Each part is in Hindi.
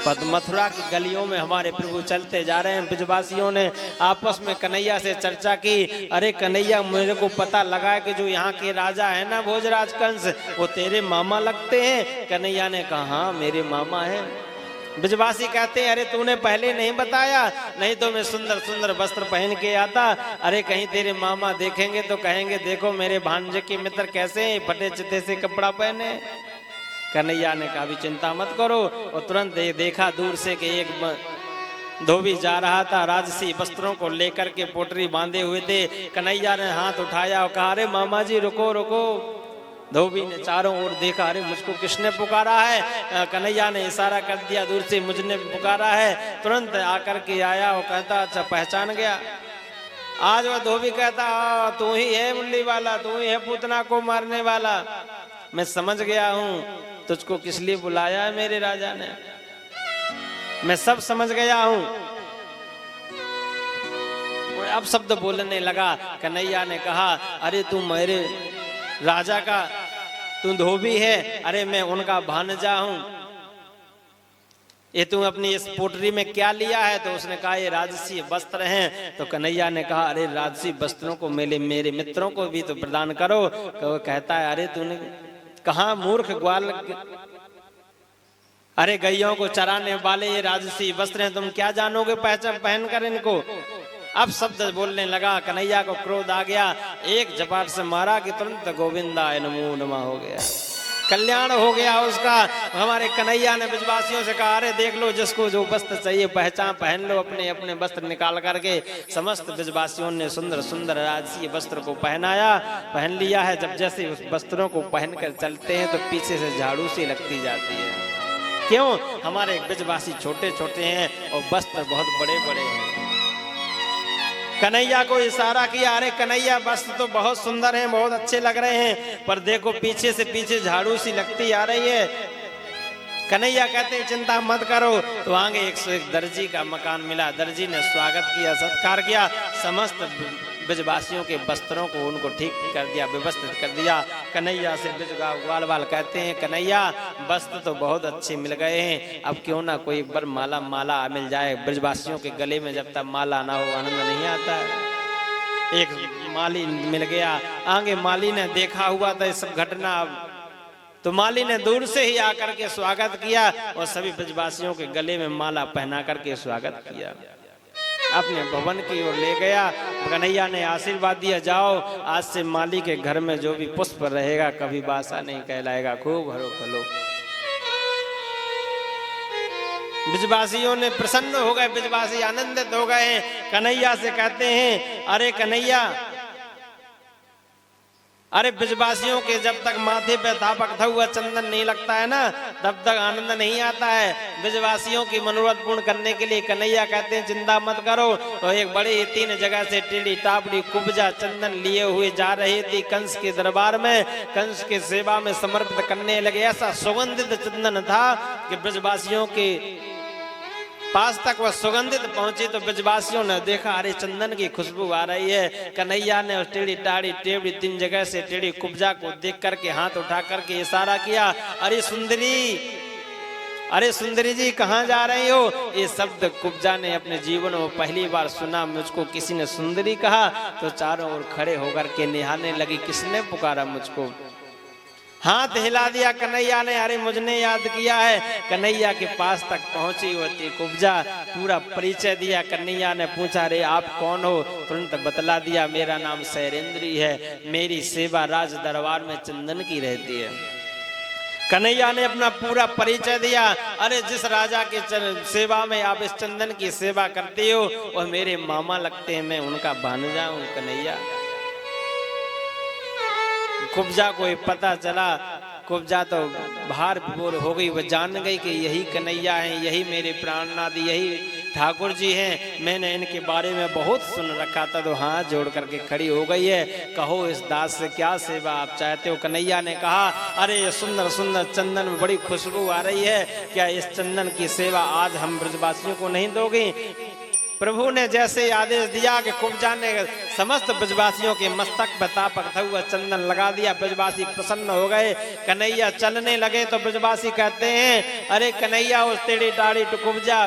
मथुरा की गलियों में हमारे प्रभु चलते जा रहे हैं। ब्रजवासियों ने आपस में कन्हैया से चर्चा की, अरे कन्हैया मेरे को पता लगा कि जो यहाँ के राजा है ना भोजराज कंस, वो तेरे मामा लगते हैं। कन्हैया ने कहा हाँ मेरे मामा हैं। ब्रजवासी कहते हैं अरे तूने पहले नहीं बताया, नहीं तो मैं सुंदर सुंदर वस्त्र पहन के आता। अरे कहीं तेरे मामा देखेंगे तो कहेंगे देखो मेरे भांजे के मित्र कैसे हैं, फटे चिते से कपड़ा पहने। कन्हैया ने कहा भी चिंता मत करो। और तुरंत देखा दूर से कि एक धोबी जा रहा था, राजसी वस्त्रों को लेकर के पोटरी बांधे हुए थे। कन्हैया ने हाथ उठाया और कहा अरे मामा जी रुको रुको। धोबी ने चारों ओर देखा, अरे मुझको किसने पुकारा है। कन्हैया ने इशारा कर दिया दूर से, मुझने पुकारा है। तुरंत आकर के आया और कहता अच्छा पहचान गया। आज वह धोबी कहता तू ही है मुरली वाला, तू ही है पूतना को मारने वाला। मैं समझ गया हूँ तुझको किस लिए बुलाया है मेरे राजा ने, मैं सब समझ गया हूं। अब शब्द बोलने लगा। कन्हैया ने कहा अरे तू मेरे राजा का तू धोबी है, अरे मैं उनका भांजा हूं। ये तू अपनी इस पोटरी में क्या लिया है? तो उसने कहा ये राजसी वस्त्र हैं। तो कन्हैया ने कहा अरे राजसी वस्त्रों को मेरे मित्रों को भी तो प्रदान करो। तो कहता है अरे तूने कहा मूर्ख ग्वाल, अरे गैयों को चराने वाले ये राजसी वस्त्र हैं, तुम क्या जानोगे पहन कर इनको। अब शब्द बोलने लगा। कन्हैया को क्रोध आ गया, एक झपाट से मारा कि तुरंत गोविंदा नमो नमः हो गया, कल्याण हो गया उसका। हमारे कन्हैया ने ब्रजवासियों से कहा अरे देख लो जिसको जो वस्त्र चाहिए पहन लो, अपने अपने वस्त्र निकाल करके। समस्त ब्रजवासियों ने सुंदर सुंदर राजसी वस्त्र को पहन लिया है। जब जैसे उस वस्त्रों को पहनकर चलते हैं तो पीछे से झाड़ू सी लगती जाती है। क्यों? हमारे ब्रजवासी छोटे छोटे हैं और वस्त्र बहुत बड़े बड़े हैं। कन्हैया को इशारा किया, अरे कन्हैया वस्त्र तो बहुत सुंदर हैं, बहुत अच्छे लग रहे हैं, पर देखो पीछे से पीछे झाड़ू सी लगती आ रही है। कन्हैया कहते हैं चिंता मत करो। तो आगे 101 दर्जी का मकान मिला। दर्जी ने स्वागत किया, सत्कार किया, समस्त ब्रजवासियों के वस्त्रों को उनको ठीक कर दिया, व्यवस्थित कर दिया। कन्हैया से ब्रज वाल कहते हैं कन्हैया वस्त्र तो बहुत अच्छे मिल गए हैं, अब क्यों ना कोई एक बार माला मिल जाए। ब्रजवासियों के गले में जब तक माला ना हो आनंद नहीं आता है। एक माली मिल गया। आगे माली ने देखा हुआ था इस सब घटना, तो माली ने दूर से ही आकर के स्वागत किया और सभी ब्रजवासियों के गले में माला पहना करके स्वागत किया, अपने भवन की ओर ले गया। कन्हैया ने आशीर्वाद दिया, जाओ आज से माली के घर में जो भी पुष्प रहेगा कभी बासा नहीं कहलाएगा, खूब हरो फलो। ब्रजवासियों ने प्रसन्न हो गए, ब्रजवासी आनंदित हो गए। कन्हैया से कहते हैं अरे कन्हैया, अरे ब्रजवासियों के जब तक माथे पे थापकता हुआ चंदन नहीं लगता है ना तब तक आनंद नहीं आता है। ब्रजवासियों की मनोरथ पूर्ण करने के लिए कन्हैया कहते हैं चिंता मत करो। तो एक बड़ी 3 जगह से टेढ़ी टापड़ी कुब्जा चंदन लिए हुए जा रही थी कंस के दरबार में, कंस के सेवा में समर्पित करने लगे। ऐसा सुगंधित चंदन था कि ब्रजवासियों के पास तक वह सुगंधित पहुंची। तो ब्रजवासियों ने देखा अरे चंदन की खुशबू आ रही है। कन्हैया ने उस टेढ़ी टाढ़ी टेढ़ी 3 जगह से टेढ़ी कुब्जा को देख करके हाथ उठा करके इशारा किया, अरे सुंदरी जी कहाँ जा रही हो। ये शब्द कुब्जा ने अपने जीवन में पहली बार सुना। मुझको किसी ने सुंदरी कहा तो चारों ओर खड़े होकर के निहारने लगी, किसने पुकारा मुझको। हाथ हिला दिया कन्हैया ने, अरे मुझने याद किया है। कन्हैया के पास तक पहुंची होती कुब्जा, पूरा परिचय दिया। कन्हैया ने पूछा अरे आप कौन हो? तुरंत बतला दिया मेरा नाम शैलेंद्री है, मेरी सेवा राज दरबार में चंदन की रहती है। कन्हैया ने अपना पूरा परिचय दिया, अरे जिस राजा के सेवा में आप इस चंदन की सेवा करते हो और मेरे मामा लगते हैं, मैं उनका भांजा हूं कन्हैया। कुब्जा को पता चला, कुब्जा तो बाहर बोर हो गई, वह जान गई कि यही कन्हैया हैं, यही मेरे प्राणनाथ, यही ठाकुर जी हैं, मैंने इनके बारे में बहुत सुन रखा था। तो हाथ जोड़ करके खड़ी हो गई है, कहो इस दास से क्या सेवा आप चाहते हो। कन्हैया ने कहा अरे ये सुंदर सुंदर चंदन में बड़ी खुशबू आ रही है, क्या इस चंदन की सेवा आज हम ब्रजवासियों को नहीं दोगे। प्रभु ने जैसे आदेश दिया कि कुब्जा ने समस्त ब्रजवासियों के मस्तक पर तापकता हुआ चंदन लगा दिया। ब्रजवासी प्रसन्न हो गए, कन्हैया चलने लगे तो ब्रजवासी कहते हैं, अरे कन्हैया उस टेढ़ी दाढ़ी कुब्जा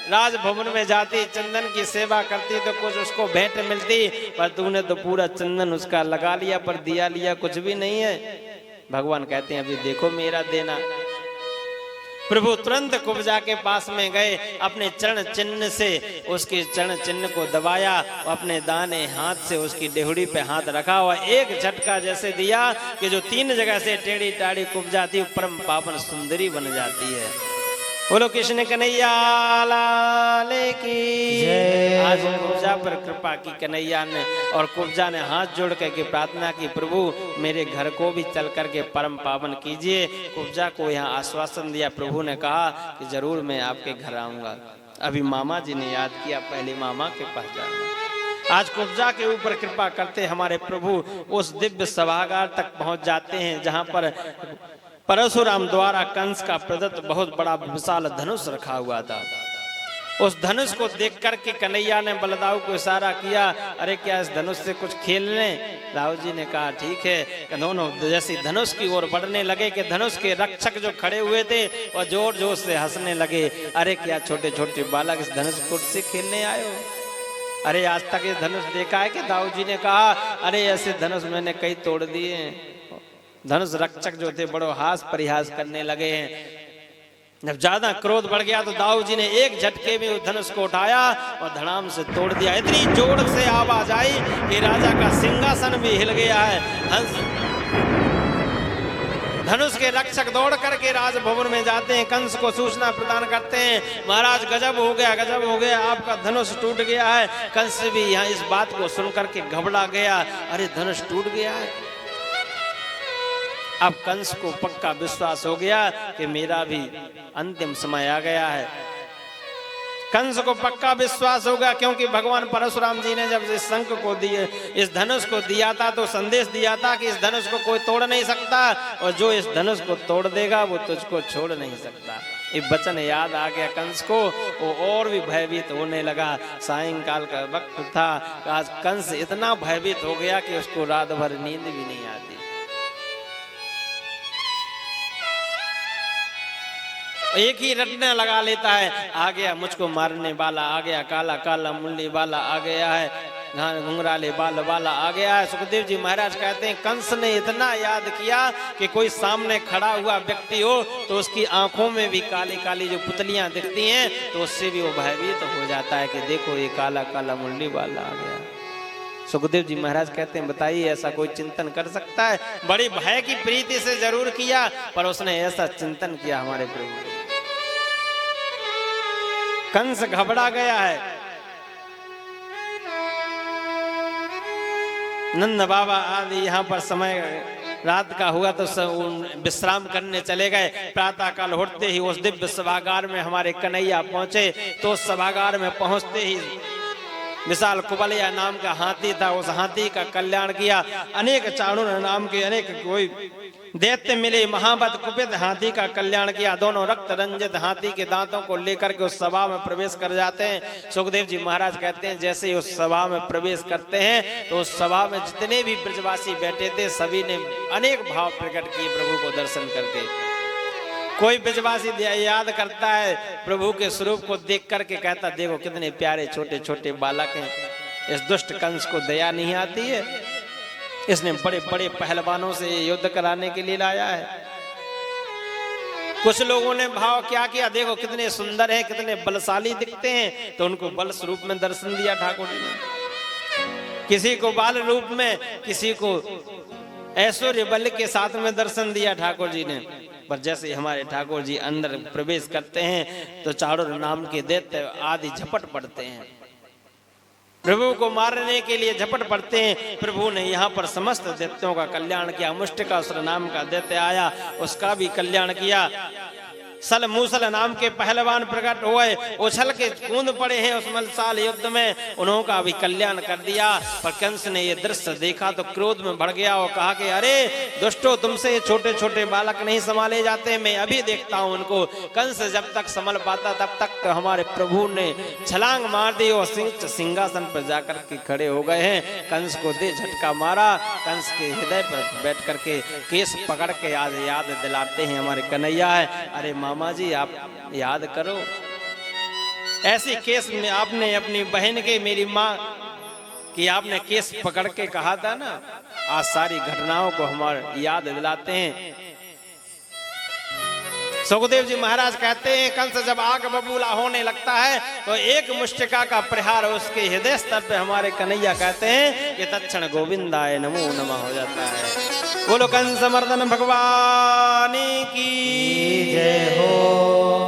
राजभवन में जाती, चंदन की सेवा करती तो कुछ उसको भेंट मिलती, पर तूने तो पूरा चंदन उसका लगा लिया, पर दिया लिया कुछ भी नहीं है। भगवान कहते हैं अभी देखो मेरा देना। प्रभु तुरंत कुब्जा के पास में गए, अपने चरण चिन्ह से उसके चरण चिन्ह को दबाया, अपने दाने हाथ से उसकी डेहड़ी पे हाथ रखा और एक झटका जैसे दिया कि जो 3 जगह से टेढ़ी टाढ़ी कुब्जा थी परम पावन सुंदरी बन जाती है। बोलो कृष्ण कन्हैया लाल की। आज कुब्जा पर कृपा की कन्हैया ने, और कुब्जा ने हाथ जोड़ करके प्रार्थना की, प्रभु मेरे घर को भी चल करके परम पावन कीजिए। कुब्जा को यहाँ आश्वासन दिया। प्रभु ने कहा कि जरूर मैं आपके घर आऊंगा। अभी मामा जी ने याद किया, पहले मामा के पास जाऊंगा। आज कुब्जा के ऊपर कृपा करते हमारे प्रभु उस दिव्य सभागार तक पहुंच जाते हैं जहां पर परशुराम द्वारा कंस का प्रदत्त बहुत बड़ा विशाल धनुष रखा हुआ था। उस धनुष को देख करके कन्हैया ने बलदाऊ को इशारा किया, अरे क्या इस धनुष से कुछ खेल लें? राव जी ने कहा ठीक है। दोनों जैसे धनुष की ओर बढ़ने लगे कि धनुष के रक्षक जो खड़े हुए थे और जोर जोर से हंसने लगे, अरे क्या छोटे छोटे बालक इस धनुष कोट से खेलने आए हो? अरे आज तक ये धनुष देखा है कि? दाऊ जी ने कहा अरे ऐसे धनुष मैंने कई तोड़ दिए। धनुष रक्षक जो थे बड़ो हास परिहास करने लगे हैं। जब ज्यादा क्रोध बढ़ गया तो दाऊ जी ने एक झटके में उस धनुष को उठाया और धड़ाम से तोड़ दिया। इतनी जोर से आवाज आई कि राजा का सिंहासन भी हिल गया है। धनुष के रक्षक दौड़ करके राजभवन में जाते हैं, कंस को सूचना प्रदान करते हैं, महाराज गजब हो गया, आपका धनुष टूट गया है। कंस भी यहाँ इस बात को सुन करके घबरा गया, अरे धनुष टूट गया है। अब कंस को पक्का विश्वास हो गया कि मेरा भी अंतिम समय आ गया है। कंस को पक्का विश्वास होगा क्योंकि भगवान परशुराम जी ने जब इस शंख को दिए, इस धनुष को दिया था तो संदेश दिया था कि इस धनुष को कोई तोड़ नहीं सकता और जो इस धनुष को तोड़ देगा वो तुझको छोड़ नहीं सकता। ये वचन याद आ गया कंस को, वो और भी भयभीत होने लगा। सायंकाल का वक्त था, आज कंस इतना भयभीत हो गया कि उसको रात भर नींद भी नहीं आती। एक ही रटने लगा लेता है, आ गया मुझको मारने वाला, आ गया काला काला मुल्ली वाला, आ गया है घुंघराले बाल वाला, आ गया है। सुखदेव जी महाराज कहते हैं कंस ने इतना याद किया कि कोई सामने खड़ा हुआ व्यक्ति हो तो उसकी आंखों में भी काली काली जो पुतलियां दिखती हैं तो उससे भी वो भयभीत हो जाता है कि देखो ये काला काला मुल्ली वाला आ गया। सुखदेव जी महाराज कहते हैं बताइए ऐसा कोई चिंतन कर सकता है? बड़ी भय की प्रीति से जरूर किया, पर उसने ऐसा चिंतन किया हमारे प्रभु। कंस घबरा गया है। नंद बाबा आदि यहाँ पर समय रात का हुआ तो विश्राम करने चले गए। प्रातः काल उठते ही उस दिव्य सभागार में हमारे कन्हैया पहुंचे तो उस सभागार में पहुंचते ही विशाल कुबलिया नाम का हाथी था, उस हाथी का कल्याण किया। अनेक चाणूर नाम के अनेक कोई दैत्य मिले, महाबत कुपित हाथी का कल्याण किया। दोनों रक्त रंजित हाथी के दांतों को लेकर के उस सभा में प्रवेश कर जाते हैं। सुखदेव जी महाराज कहते हैं जैसे ही उस सभा में प्रवेश करते हैं तो उस सभा में जितने भी ब्रजवासी बैठे थे सभी ने अनेक भाव प्रकट किए प्रभु को दर्शन करके। कोई ब्रजवासी याद करता है प्रभु के स्वरूप को देख करके कहता देखो कितने प्यारे छोटे छोटे बालक हैं। इस दुष्ट कंस को दया नहीं आती है, इसने बड़े बड़े पहलवानों से युद्ध कराने के लिए लाया है। कुछ लोगों ने भाव क्या किया, देखो कितने सुंदर हैं, कितने बलशाली दिखते हैं, तो उनको बल स्वरूप में दर्शन दिया ठाकुर जी ने। किसी को बाल रूप में, किसी को ऐश्वर्य बल के साथ में दर्शन दिया ठाकुर जी ने। पर जैसे हमारे ठाकुर जी अंदर प्रवेश करते हैं तो चाणूर नाम के दैत्य आदि झपट पड़ते हैं, प्रभु को मारने के लिए झपट पड़ते हैं। प्रभु ने यहाँ पर समस्त दैत्यों का कल्याण किया। मुष्टिकासुर नाम का दैत्य आया, उसका भी कल्याण किया। सल मूसल नाम के पहलवान प्रकट हुए, उछल के कूद पड़े हैं उस मलसाल युद्ध में, उन्हों का भी कल्याण कर दिया। पर कंस ने ये दृश्य देखा तो क्रोध में बढ़ गया और कहा कि अरे दुष्टो, तुमसे छोटे छोटे बालक नहीं संभाले जाते, मैं अभी देखता हूं उनको। कंस जब तक संभल पाता तब तक तो हमारे प्रभु ने छलांग मार दी और सिंहासन पर जाकर के खड़े हो गए हैं। कंस को दे झटका मारा, कंस के हृदय पर बैठ करके केस पकड़ के आज याद दिलाते हैं हमारे कन्हैया है, अरे मामा जी आप याद करो, ऐसी केस में आपने अपनी बहन के, मेरी माँ की आपने केस पकड़ के कहा था ना, आज सारी घटनाओं को हमारे याद दिलाते हैं। सुखदेव जी महाराज कहते हैं कंस जब आग बबूला होने लगता है तो एक मुष्टिका का प्रहार उसके हृदय स्तर पे हमारे कन्हैया कहते हैं कि तत्क्षण गोविंदाय नमो नमः हो जाता है। बोलो कंस मर्दन भगवान की जय हो।